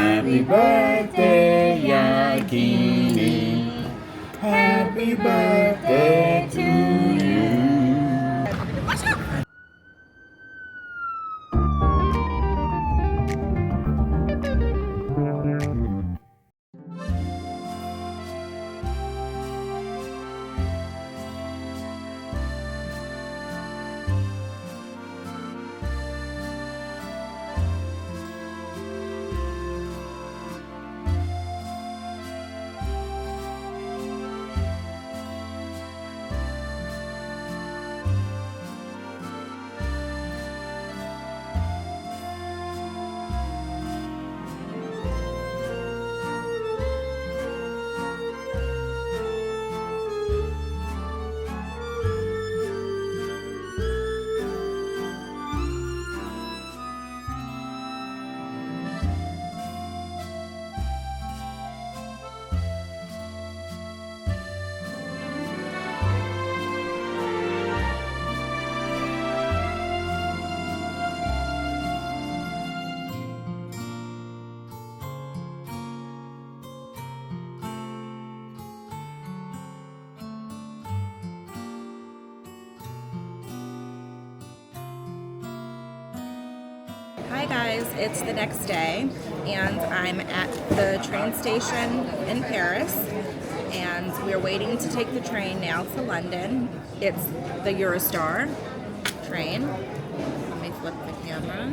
Happy birthday, Yakini. Happy birthday to you. Hi guys, it's the next day and I'm at the train station in Paris and we're waiting to take the train now to London. It's the Eurostar train. Let me flip the camera.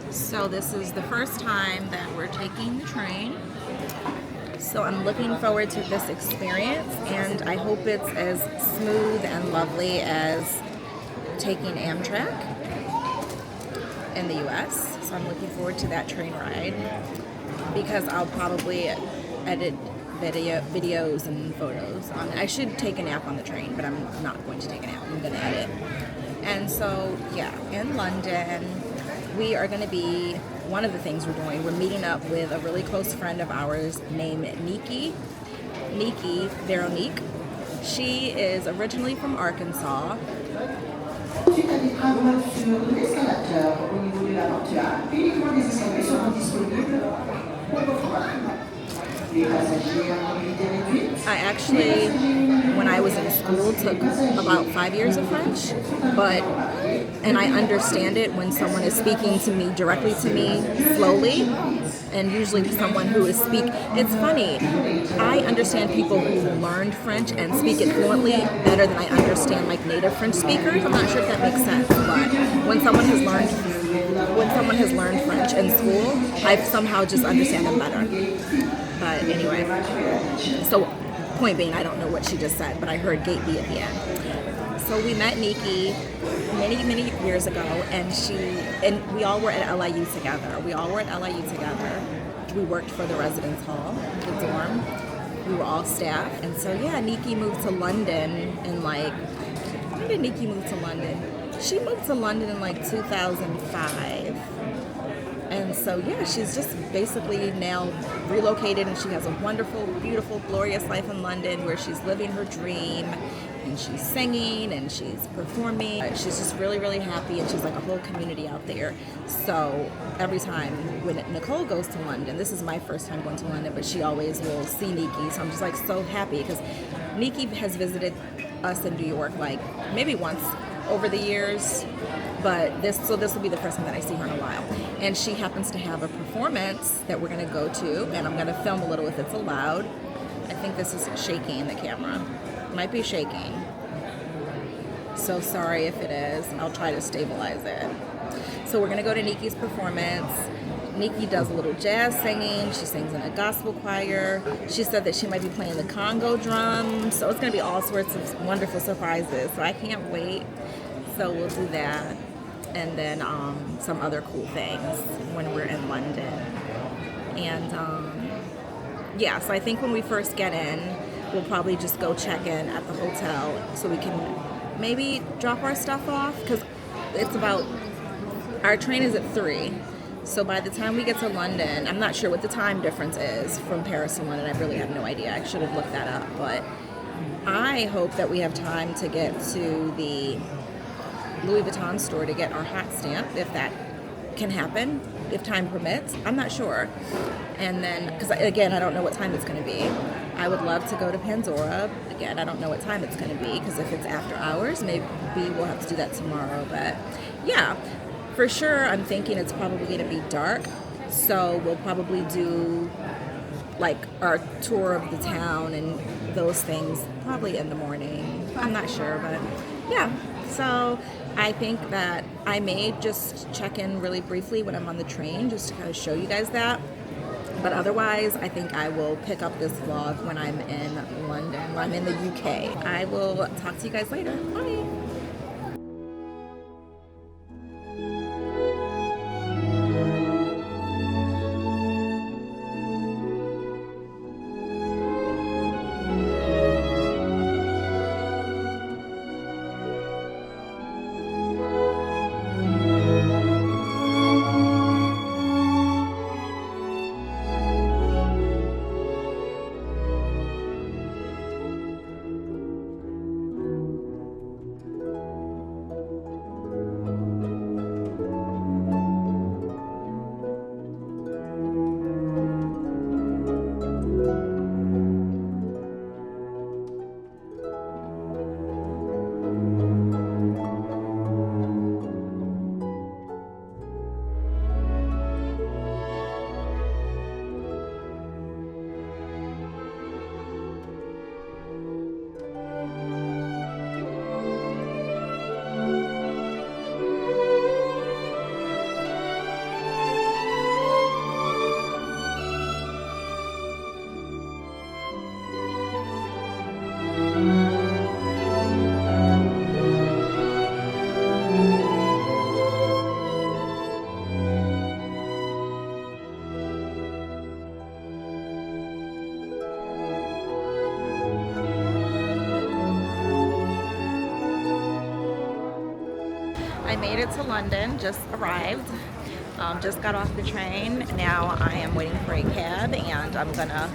So this is the first time that we're taking the train. So I'm looking forward to this experience and I hope it's as smooth and lovely as taking Amtrak in the US. So I'm looking forward to that train ride because I'll probably edit videos and photos on it. I should take a nap on the train, but I'm not going to take a nap. I'm going to edit. And so, yeah, in London, we are going to be, one of the things we're doing, we're meeting up with a really close friend of ours named Nikki Veronique. She is originally from Arkansas. Suite à des travaux sur l'escalateur au niveau de la portière, uniquement des escaliers seront disponibles pour votre arrivée. Les passagers à mobilité réduite. I actually, when I was in school, took about 5 years of French, and I understand it when someone is speaking to me directly to me slowly, and usually someone who is it's funny, I understand people who learned French and speak it fluently better than I understand like native French speakers. I'm not sure if that makes sense, but when someone has learned French in school, I somehow just understand them better. But anyway, so point being, I don't know what she just said, but I heard gate B at the end. So we met Nikki many years ago, and we all were at LIU together. We worked for the residence hall, the dorm. We were all staff, and so yeah, Nikki moved to London in when did Nikki move to London? She moved to London in 2005. And so, yeah, she's just basically now relocated and she has a wonderful, beautiful, glorious life in London where she's living her dream and she's singing and she's performing. She's just really, really happy and she's like a whole community out there. So every time when Nicole goes to London, this is my first time going to London, but she always will see Nikki. So I'm just like so happy because Nikki has visited us in New York maybe once over the years, but this will be the first time that I see her in a while. And she happens to have a performance that we're going to go to, and I'm going to film a little if it's allowed. I think this is shaking, the camera. Might be shaking. So sorry if it is. I'll try to stabilize it. So we're going to go to Nikki's performance. Nikki does a little jazz singing. She sings in a gospel choir. She said that she might be playing the Congo drums. So it's going to be all sorts of wonderful surprises. So I can't wait. So we'll do that. And then some other cool things when we're in London. And yeah, so I think when we first get in, we'll probably just go check in at the hotel so we can maybe drop our stuff off. Because our train is at 3. So by the time we get to London, I'm not sure what the time difference is from Paris to London. I really have no idea. I should have looked that up. But I hope that we have time to get to the Louis Vuitton store to get our hat stamp, if that can happen, if time permits. I'm not sure. And then, because again, I don't know what time it's going to be. I would love to go to Pandora. Again, I don't know what time it's going to be, because if it's after hours, maybe we'll have to do that tomorrow. But yeah, for sure, I'm thinking it's probably going to be dark. So we'll probably do like our tour of the town and those things probably in the morning. I'm not sure, but yeah. So I think that I may just check in really briefly when I'm on the train, just to kind of show you guys that. But otherwise, I think I will pick up this vlog when I'm in London, when I'm in the UK. I will talk to you guys later. Bye. I made it to London, just arrived, just got off the train. Now I am waiting for a cab, and I'm gonna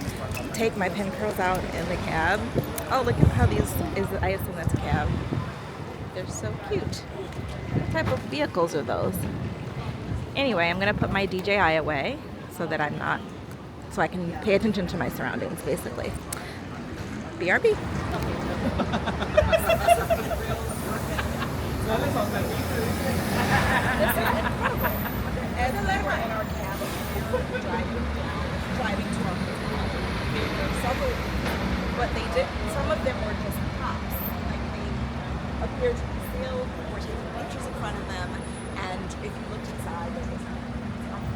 take my pin curls out in the cab. Oh, look at how these I assume that's a cab. They're so cute. What type of vehicles are those? Anyway, I'm gonna put my DJI away so that so I can pay attention to my surroundings, basically. BRB. As we were in our cab, driving to our hotel, some of them were just props. Like they appeared to be sealed, we were taking pictures in front of them, and if you looked inside, there was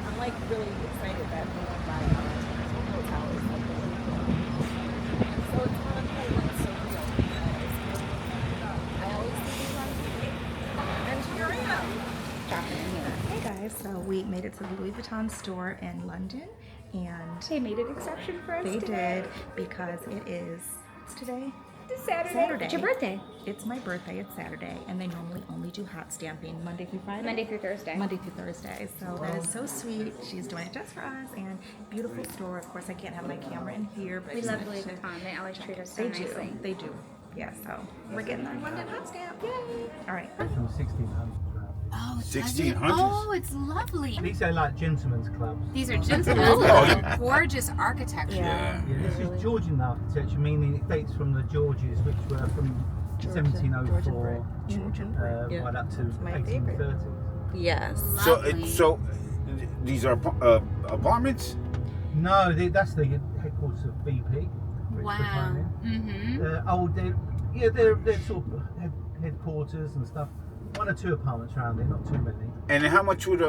I'm like really excited that we went by our hotel is like really cool. So it's kind of cool when it's so real, because I always see these on TV. And here I am. Hey guys, so we made it to the Louis Vuitton store in London, and They made an exception for us they today. did, because it's today? It's Saturday. Saturday. It's your birthday. It's my birthday, it's Saturday, and they normally only do hot stamping Monday through Friday? Monday through Thursday. Monday through Thursday. So that is so sweet. She's doing it just for us, and beautiful store. Of course, I can't have my camera in here, but We just love wanted Louis to- Vuitton. They always treat us so They nicely. do. They do. Yeah, so we're getting our London hot stamp. Yay! All right. From 1600. Oh, it's 1600s? Oh, it's lovely. These are like gentlemen's clubs. These are gentlemen's gorgeous architecture. Yeah. Yeah, this is Georgian architecture, meaning it dates from the Georges, which were from 1704 Yeah. right up to My favorite. 1830s. Yes. So, Lovely. these are apartments? No, that's the headquarters of BP. British Wow. Petroleum. Mm-hmm. They're sort of headquarters and stuff. 1 or 2 apartments around there, not too many. And how much would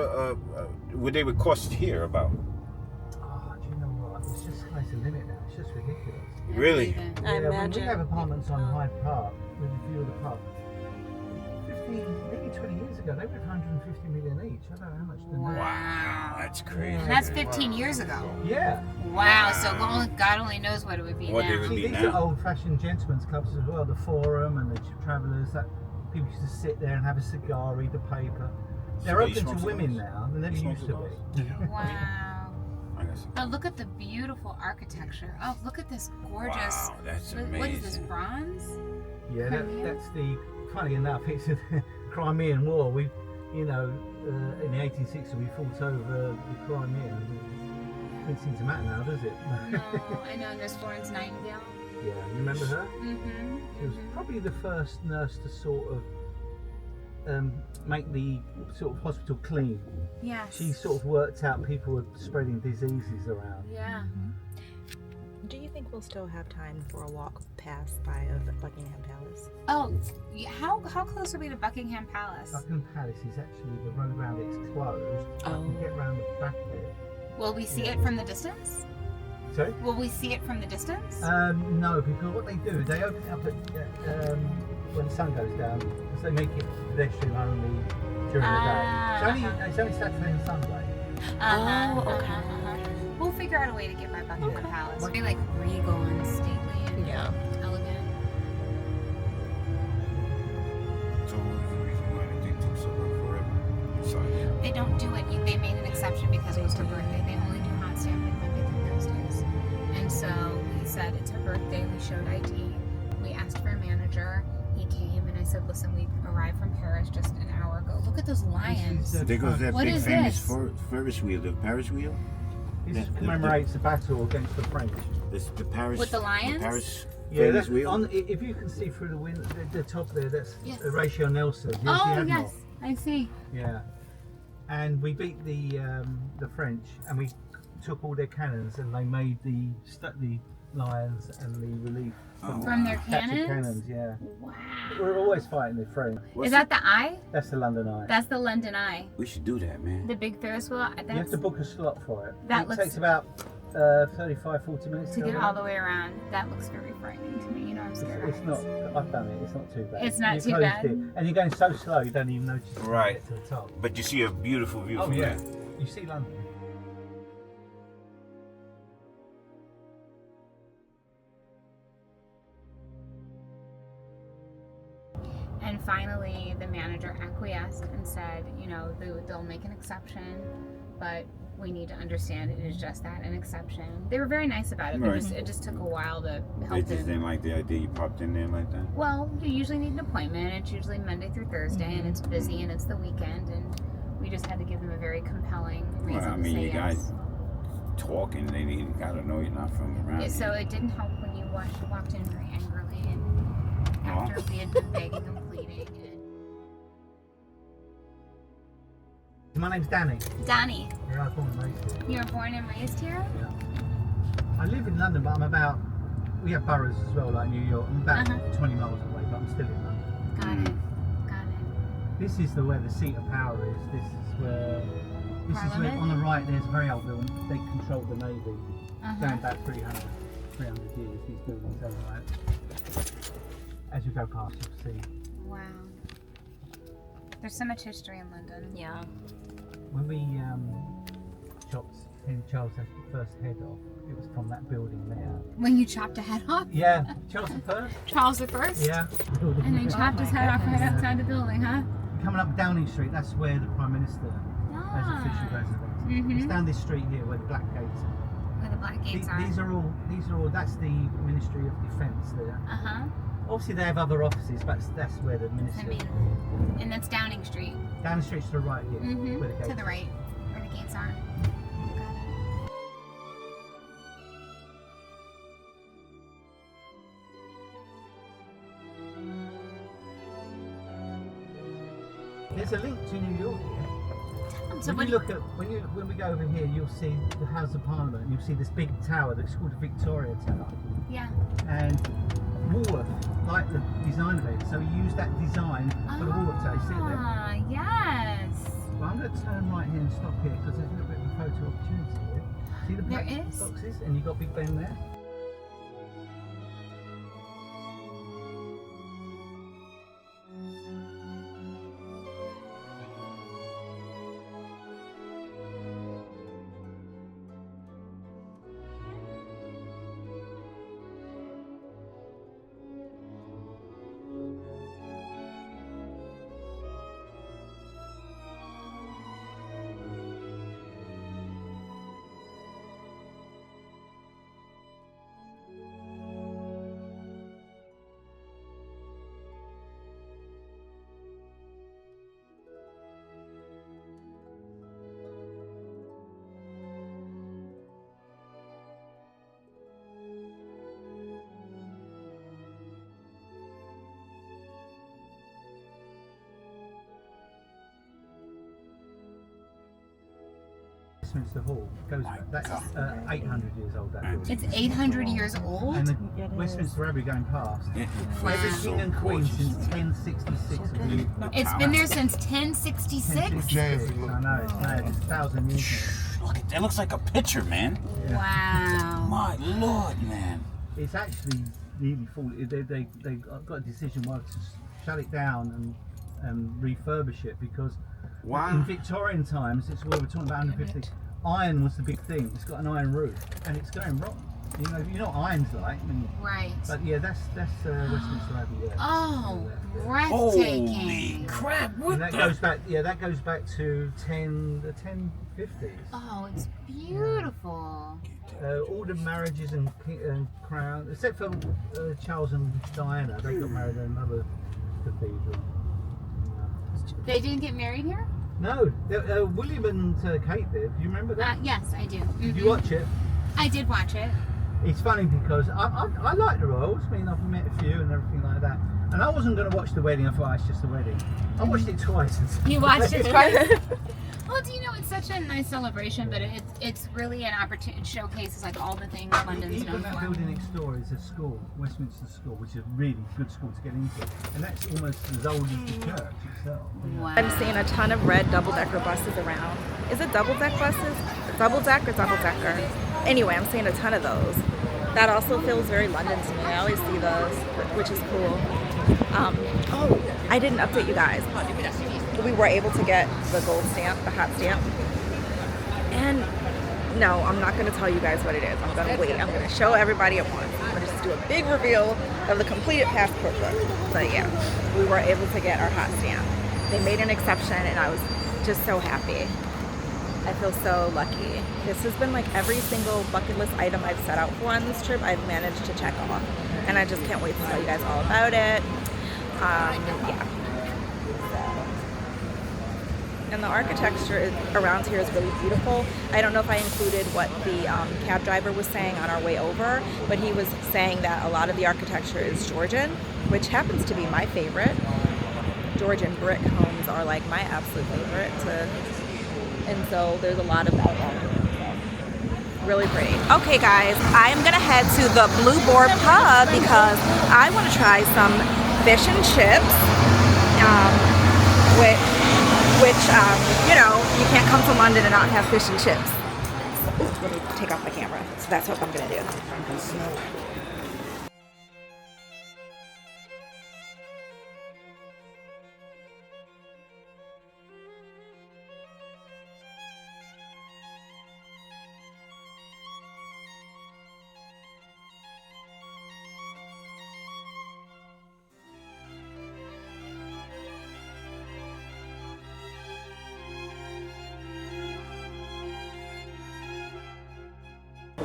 they cost here about? Oh, do you know what? It's just sky's the limit now. It's just ridiculous. Really? I We imagine. have apartments on Hyde Park with a view of the park. maybe 20 years ago, they were 150 million each. I don't know how much they're now. Wow, that's crazy. And that's 15 years ago. Yeah. Wow. So God only knows what it would be What now. it would See, be these now. are old-fashioned gentlemen's clubs as well. The Forum and the Travellers. That people used to sit there and have a cigar, read the paper. They're So you open smoke to women cigars? now. They never You smoke used to be. cigars? Wow. I guess. But look at the beautiful architecture. Oh, look at this gorgeous. Wow, that's What is this, amazing. bronze? Yeah, Premier? that's the. Funny enough, it's Crimean War. We, in the 1860s, we fought over the Crimea. It seems to matter now, does it? No, I know. And there's Florence Nightingale. Yeah, you remember her? Mm-hmm. She was probably the first nurse to sort of make the sort of hospital clean. Yes. She sort of worked out people were spreading diseases around. Yeah. Do you think we'll still have time for a walk past by of Buckingham Palace? Oh, how close are we to Buckingham Palace? Buckingham Palace is actually the road around it's closed. Oh. You can get around the back of it. Will we see it from the distance? Sorry? Will we see it from the distance? No, because what they do, they open it up at, when the sun goes down, because they make it pedestrian only during the day. It's only Saturday and Sunday. We'll figure out a way to get by Buckingham Palace. It'll be like regal and stately and elegant. So what was the reason why they think takes over forever? Inside. They don't do it. They made an exception because it was her birthday. They only do hot stamping Monday through Thursdays. And so we said it's her birthday. We showed ID. We asked for a manager. He came and I said, listen, we arrived from Paris just an hour ago. Look at those lions. There goes that What big is famous this? Ferris wheel, the Paris wheel. This commemorates the battle against the French. This the Paris. With the lions? The Paris Yeah, famous that's, wheel. if you can see through the window, the top there, that's Yes. Horatio Nelson. He's the Oh, admiral. yes. I see. Yeah, and we beat the French, and we took all their cannons, and they made the lions and the relief From their captured cannons? Yeah, Wow. we're always fighting the French. Is that the Eye? That's the London Eye. That's the London Eye. We should do that, man. The big Ferris wheel. You have to book a slot for it. That It looks- takes about 35-40 minutes To go get around. all the way around. That looks very frightening to me. You know, I'm scared. It's not. I've done it. It's not too bad. It's not You too closed bad. it, and you're going so slow you don't even notice. When Right. You get to the top. But you see a beautiful view Oh from yeah. there. You see London. And finally, the manager acquiesced and said, you know, they'll make an exception, but we need to understand it is just that, an exception. They were very nice about it. Right. It just took a while to They help just them. didn't like the idea you popped in there like that. Well, you usually need an appointment. It's usually Monday through Thursday, and it's busy, and it's the weekend, and we just had to give them a very compelling reason Well, I to mean, say you yes. guys talking, they gotta know you're not from around Yeah, so here. it didn't help when you walked in very angrily, and after we had been begging and pleading. My name's Danny. Donnie, Yeah, I was born and raised here. you were born and raised here? Yeah. I live in London, but I'm about. We have boroughs as well, like New York. I'm about 20 miles away, but I'm still in London. Got it. Got it. This is where the seat of power is. This is where. Parliament? On the right. There's a very old building. They controlled the navy Uh-huh. going back 300 years. These buildings on the right. As you go past, you'll see. Wow. There's so much history in London. Yeah. When we chopped King Charles' first head off, it was from that building there. When you chopped a head off? Yeah, Charles the First. Charles the First? Yeah. Building And they there. chopped his head off right outside the building, huh? Coming up Downing Street, that's where the Prime Minister has official residence. Mhm. It's down this street here where the Black Gates are. Where the black gates are. These are all. That's the Ministry of Defence there. Uh-huh. Obviously, they have other offices, but that's where the I Ministry. mean, and that's Downing Street. Downing Street's to the right here, Mm-hmm. where the gates To the are. right, where the gates are. Got it. There's a link to New York here. So When what you look at when we go over here, you'll see the House of Parliament, and you'll see this big tower that's called the Victoria Tower. yeah. And Woolworth liked the design of it, so he used that design for the Woolworth Tower. You see it there? Ah, yes. Well, I'm going to turn right here and stop here because there's a little bit of a photo opportunity here. See the There black is? boxes, and you've got Big Ben there. Westminster Hall. Goes that's 800 years old. That building. It's 800 years old. And the Westminster Abbey going past. Every king and queen since 1066. It's been there since 1066. 1066. I know, it's mad. It's 1,000 years now. Look at that. Looks like a picture, man. Wow. My lord, man. It's actually nearly full. They got a decision whether to shut it down and refurbish it because in Victorian times, it's where we're talking about 150. Iron was the big thing. It's got an iron roof and it's going wrong. You know what iron's like. I mean, Right. But yeah, that's Westminster Abbey. Yeah. Oh, Holy breathtaking. crap! What And that the? goes back. Yeah, that goes back to the 1050s. Oh, it's beautiful. All the marriages and crown, except for Charles and Diana, they got married in another cathedral. They didn't get married here? No, William and Kate did. Do you remember that? Yes, I do. Did you watch it? I did watch it. It's funny because I like the royals. I mean, I've met a few and everything like that. And I wasn't going to watch the wedding. I thought it's just a wedding. I watched it twice. You watched it twice? Well, do you know, it's such a nice celebration, but it's really an opportunity. It showcases like all the things London's Even known that for. building next door is a school, Westminster School, which is a really good school to get into. And that's almost as old as the church itself. Wow. I'm seeing a ton of red double-decker buses around. Is it double-deck buses? Double-deck or double-decker? Anyway, I'm seeing a ton of those. That also feels very London to me. I always see those, which is cool. Oh, I didn't update you guys. We were able to get the gold stamp, the hot stamp. And no, I'm not going to tell you guys what it is. I'm going to wait. I'm going to show everybody at once. I'm going to just do a big reveal of the completed passport book. But yeah, we were able to get our hot stamp. They made an exception and I was just so happy. I feel so lucky. This has been like every single bucket list item I've set out for on this trip, I've managed to check off. And I just can't wait to tell you guys all about it. Yeah. And the architecture around here is really beautiful. I don't know if I included what the cab driver was saying on our way over, but he was saying that a lot of the architecture is Georgian, which happens to be my favorite. Georgian brick homes are like my absolute favorite. And so there's a lot of that around here. Really pretty. Okay guys, I'm gonna head to the Blue Boar Pub because I want to try some fish and chips, which you know, you can't come to London and not have fish and chips. So, let me take off my camera. So that's what I'm gonna do.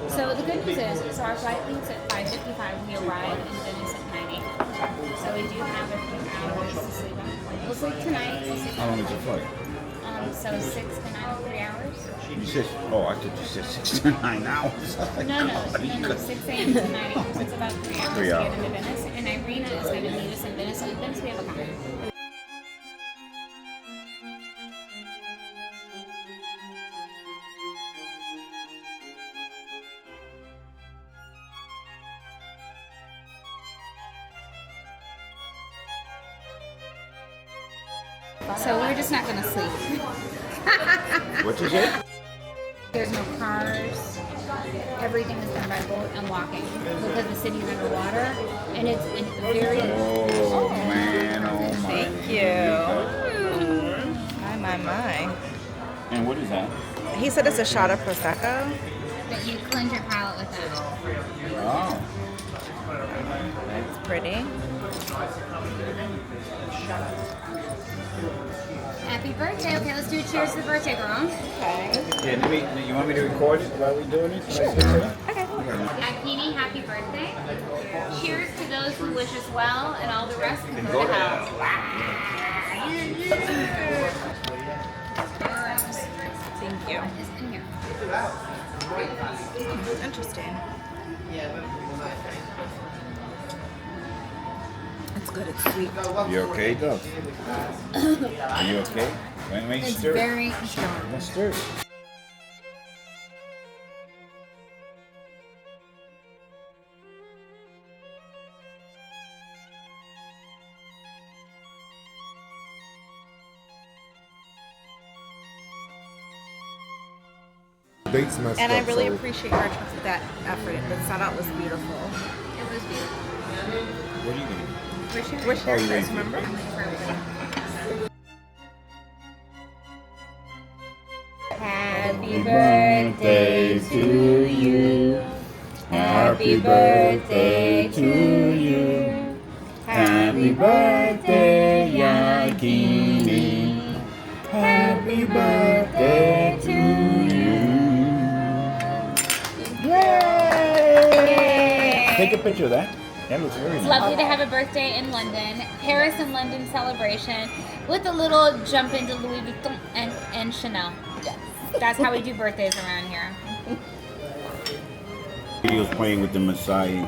So the good news is, our flight leaves at 5:55. We arrive in Venice at 9 a.m. So we do have a few hours to sleep on. We'll sleep tonight. We'll sleep How long is the flight? So 6 to 9, 3 hours. You said, oh, I thought you said 6 to 9 hours. No, 6 a.m. to 9 a.m. So it's about 3 hours 3 to hours. get into Venice. And Irina is going to meet us in Venice. So in Venice we have a car. So we're just not going to sleep. What you say? There's no cars. Everything is done by boat and walking because the city's underwater, and it's a very. Oh, man, oh, my. Thank you. My. And what is that? He said it's a shot of Prosecco. That you cleanse your palate with that. Oh. It's pretty. Happy birthday! Okay, let's do a cheers to the birthday girl. Okay. Yeah, you want me to record it while we're doing it? Sure. Okay. Akini, happy birthday. Cheers to those who wish us well, and all the rest can go to hell. Thank you. It's in here. Interesting. It's good. It's sweet. You okay, Doug? Are you okay? When you It's stir it? very strong. Let's stir it. Dates messed And up. I really so appreciate your trust with that effort. The setup was beautiful. It was beautiful. What are you gonna do? We're sharing you this, ready? remember? Happy birthday to you. Happy birthday to you. Happy birthday, Yakini. Happy birthday to you. Yay! Take a picture of that. That looks very It's nice. lovely to have a birthday in London, Paris and London celebration with a little jump into Louis Vuitton and Chanel. Yes. That's how we do birthdays around here. He was playing with the Maasai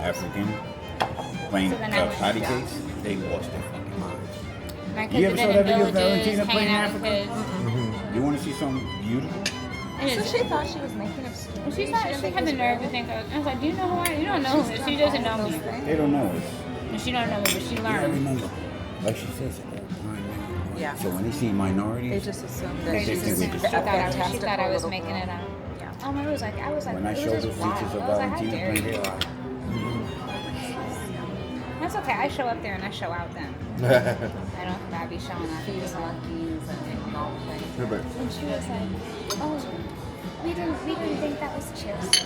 African, playing So then I was patty shocked. cakes. They lost their fucking minds. My You kids ever have saw been in that video of villages, Valentina playing hanging out with Africa? kids. You want to see something beautiful? It So is. she thought she was making excuses. And she thought she had the nerve to think I was like, do you know who I am? You don't know who it is. She doesn't know me. They don't know us. And she don't know me, but she I learned. remember, like she says, all the time. Yeah. So when they see minorities, They just assumed They that just think we assumed- just- she thought I was little making girl. it up. Yeah. I was like, when I it was showed the just wild. features of I was like, how Valentina dare playing, you? That's okay. I show up there and I show out then. I don't gotta be showing up. Feed monkeys and all the things. Yeah, but And she was like, oh, we didn't think that was chips.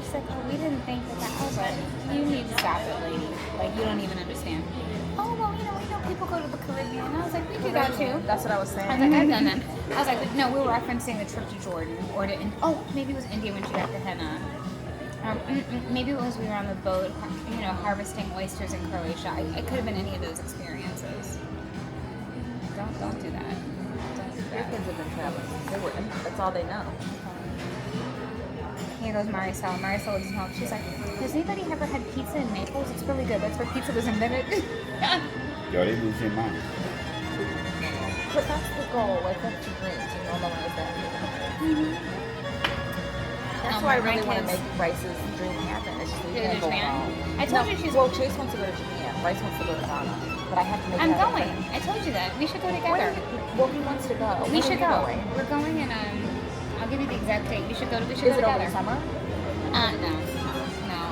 She's like, oh, we didn't think that. I was like, you need to stop it, lady. Like, you don't even understand. Oh, well, we know people go to the Caribbean. And I was like, we do that too. That's what I was saying. I was like, I've done that. I was like, no, we were referencing the trip to Jordan or to, maybe it was India when she got the henna. Maybe it was we were on the boat, harvesting oysters in Croatia. It could have been any of those experiences. Don't do that. Don't do Your that. kids have been traveling. That's all they know. Here goes Marisol. Marisol lives in home. She's like, has anybody ever had pizza in Naples? It's really good. That's where pizza was invented. yo, they lose their minds. But that's the goal. Like, that's the dream to normalize that. That's why I really want to make Bryce's dream happen. It's just that he To can't go Japan? alone. I told you she's- Well, Chase wants to go to Japan. Bryce wants to go to Ghana. But I have to make I'm that happen. going. I told you that. We should go When together. well, he wants to go. We When are should you go. going? We're going in I'll give you the exact date. We should go Is go it together. over the summer? No.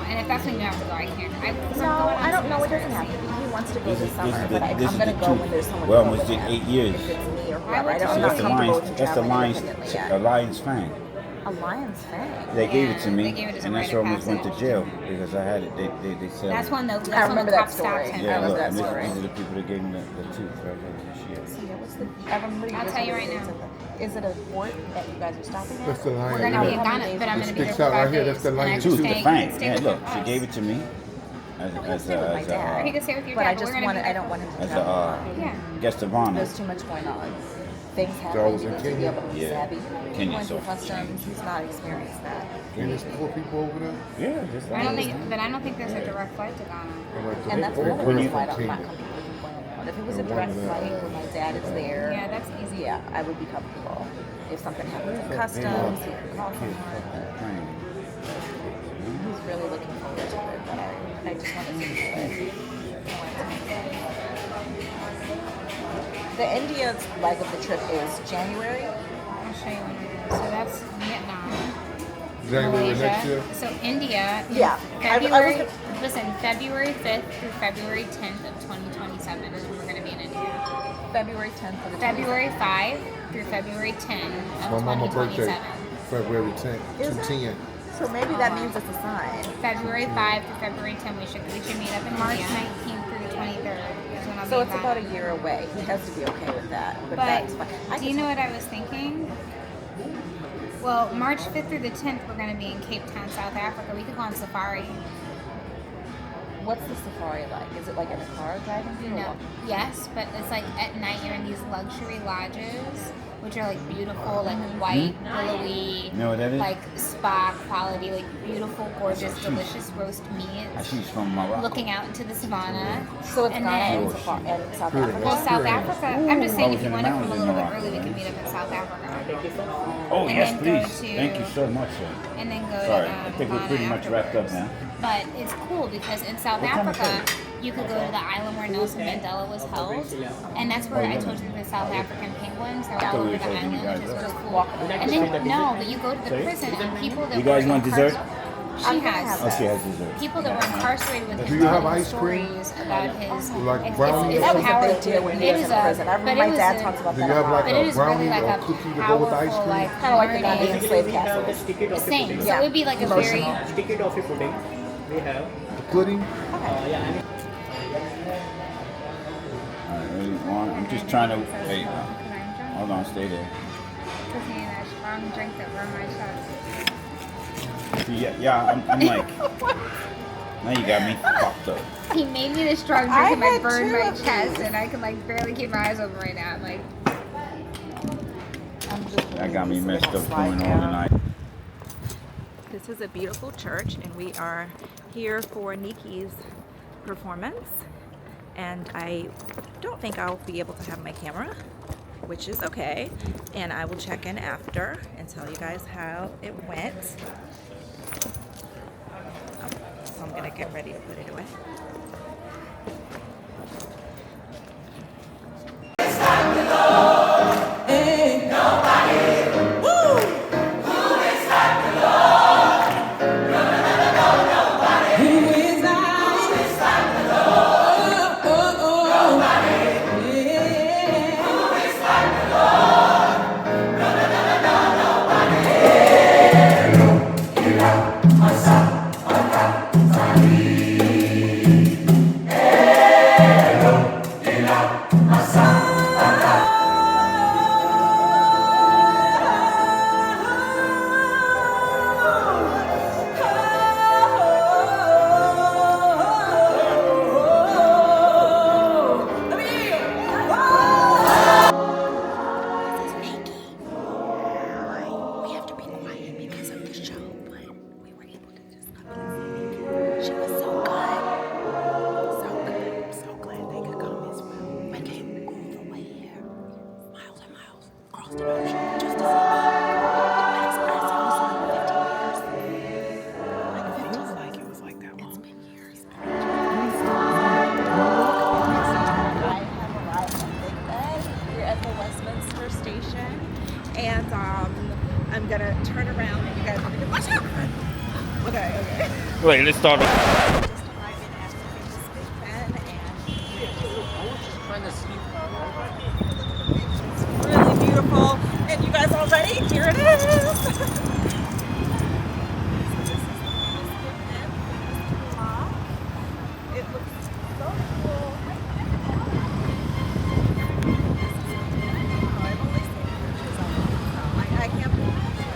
And if that's when you have to go, I can't. No, I don't know. It doesn't have to be. He wants to go this summer, but I'm this is going to the go truth. when there's someone Well, to go almost with did him. 8 years. If it's me or I whoever. would I'm So not that's the comfortable lion's, with you that's the traveling lion's, independently yet. a lion's fang. A lion's fang. They gave it to Yeah, me, they gave it as a and that's rite why I of almost went to passage. jail because I had it. They said. That's when the I that's remember when the that cop story. stopped him. I Yeah, remember look, that and story. these are the people that gave me the tooth. Right? Shit. So, yeah, what's the? I remember you I'll guys tell you had right dates now. of the- Is it a port that you guys are stopping at? That's the lion. We're gonna be in How many Ghana, days but I'm It gonna be there sticks for out right 5 here. days. That's the And I lion can Tooth, stay- the you fang. can stay Yeah, with look, us. she gave it to me He can as stay with my a dad. He can stay with your But dad, I but just we're gonna want be I there don't want him to as travel. a Yeah. guest of honor. There's too much going on. Things So I happen. was You in need to be Kenya. able to be Yeah. savvy. Kenya, He went so through customs. He's not experienced that. And there's poor people over there. Yeah, just I don't think there's a direct flight to Ghana. And that's They're another reason from why I'm not Kenya. comfortable complaining about. If it was a direct flight where my dad is there, Yeah, that's easy. yeah, I would be comfortable. If something happens in customs, he could call someone. But he's really looking forward to it. But I just want to see it. The India leg of the trip is January. I'll show you when it is. So that's Vietnam, January Malaysia. next year. So India. Yeah, February. Listen, February 5th through February 10th of 2027 is when we're going to be in India. February 10th for the February 5 through February 10 My of mama's birthday, 2027. February 10th, Is it? 210. So maybe that means it's a sign. February 5 through February 10, we should meet up in March 19th through the 23rd. Is when I'll So be it's back. about a year away. He has to be okay with that. But, But that's fine. do you know what I was thinking? Well, March 5th through the 10th, we're going to be in Cape Town, South Africa. We could go on safari. What's the safari like? Is it like in a car driving through? or No, what? yes, but it's like at night you're in these luxury lodges, which are like beautiful, like white, billowy, You know what that is? like spa quality, like beautiful, gorgeous, delicious roast meats. She's from Morocco. Looking out into the savannah. So it's And Ghana then- and South Africa. Well, South Africa. I'm just saying, I if was you in want the to come a mountains in little bit Morocco. early, we can meet up in South Africa. Oh, And yes, then go please. to- Thank you so much, sir. And then go Sorry, to I think we're Ghana pretty much wrapped up afterwards. now. But it's cool because in South What time is Africa, you could go to the island where Nelson Mandela was held, and that's where I told you the South African penguins. They're all over the island, which is really cool. And then no, but you go to the prison and people that You guys were want dessert? She has. Oh, she has dessert. People that were incarcerated with Do him you have telling ice cream? stories about his. Like brownies? That was a big deal when he was in prison. I remember my dad talks about Do that you a have lot. like But it a is really brownie like or a cookie to go with the ice powerful, cream? like, Kind of like the Ghanaian learning slave castles. thing. So it would be like a very. Ticket of a pudding. We have. The pudding? Yeah, and Alright, ready? One. I'm just trying to wait. Hold on, stay there. Cooking that strong drink that burned my chest. Yeah, I'm like. Now you got me fucked up. He made me this strong I drink and I had burned two my of chest, and I can like barely keep my eyes open right now. I'm like, That got me messed up going all tonight. This is a beautiful church, and we are here for Niki's performance. And I don't think I'll be able to have my camera, which is okay. And I will check in after and tell you guys how it went. So I'm gonna get ready to put it away. And I'm gonna turn around and you guys are gonna watch out. Okay. Wait, let's start. Just arriving at the famous Big Ben, and it's really beautiful. And you guys all ready? Here it is. So this is the famous Big Ben. It looks so cool. I've only seen pictures of it, so I can't believe it.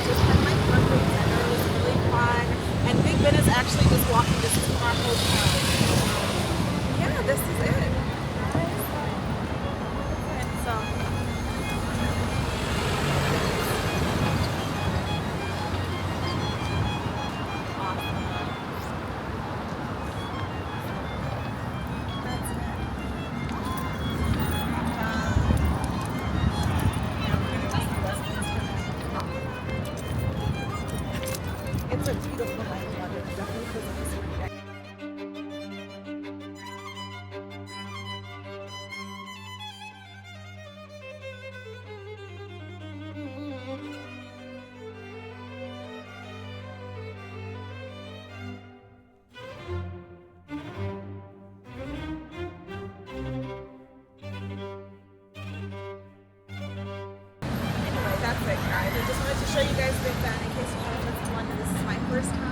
Just had my birthday dinner. It was really fun. And Big Ben is actually just walking distance from our hotel. Yeah, this is it. And so. It's a beautiful night. Definitely feels like a spring day. Anyway, that's it, guys. I just wanted to show you guys Big Ben in case you haven't been to London. This is my first time